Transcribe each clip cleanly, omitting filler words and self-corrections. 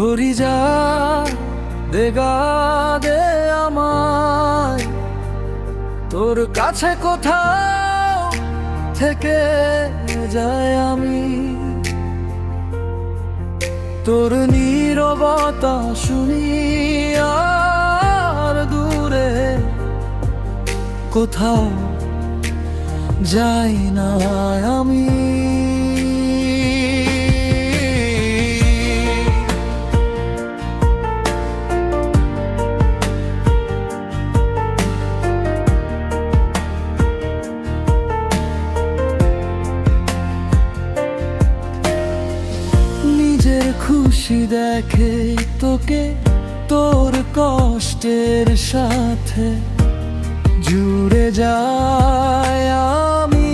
ধরি যা দেগা দে আমায়, তোর কাছে কোথাও থেকে যায় আমি। তোর নীরবতা শুনি আর দূরে কোথাও যাই না আমি। নিজের খুশি দেখে তোকে তোর কষ্টের সাথে জুড়ে যায় আমি।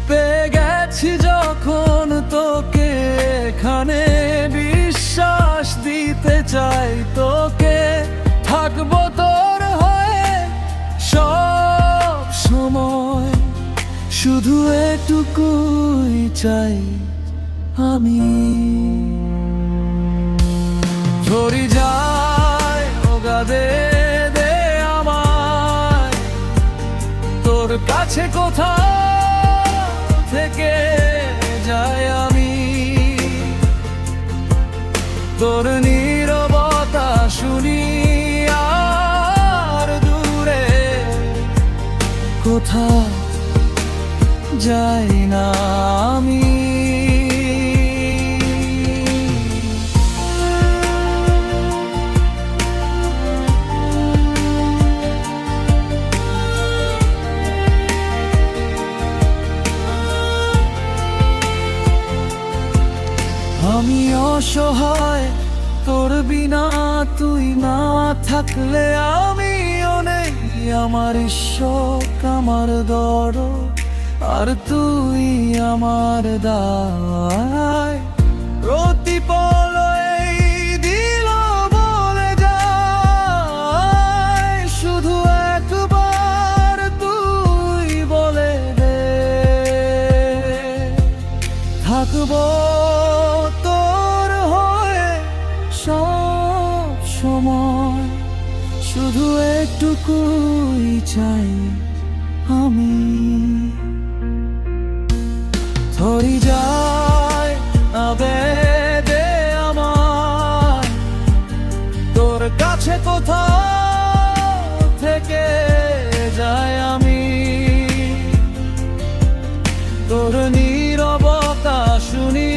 পেয়ে গেছি যখন তোকে এখানে, বিশ্বাস দিতে চাই তোকে, থাকবো তোর হয়ে সব সময়। শুধু এটুকুই চাই আমি। ঝরি যায় ওগাদে দে আমায়, তোর কাছে কোথাও থেকে যায় আমি। তোর নীরবতা শুনি আর দূরে কোথাও যাই না আমি। আমি অসহায় তোর বিনা, তুই না থাকলে আমিও নেই। আমার ঈশ্বর আমার দর, আর তুই আমার দায়। প্রতিপল এই দিল বলে যায়, শুধু একবার তুই বলে দে। থাকবো তোর হয়ে সব সময়, শুধু একটুকুই চাই আমি। ধরি যায় দে আমায়, তোর কাছে কোথাও থেকে যায় আমি। তোর নীরবতা শুনি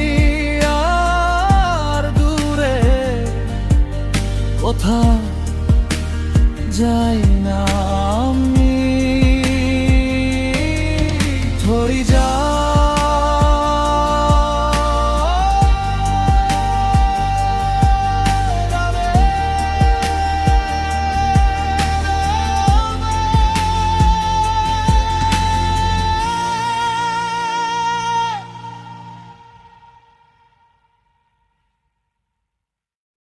আর দূরে কোথাও যাই না।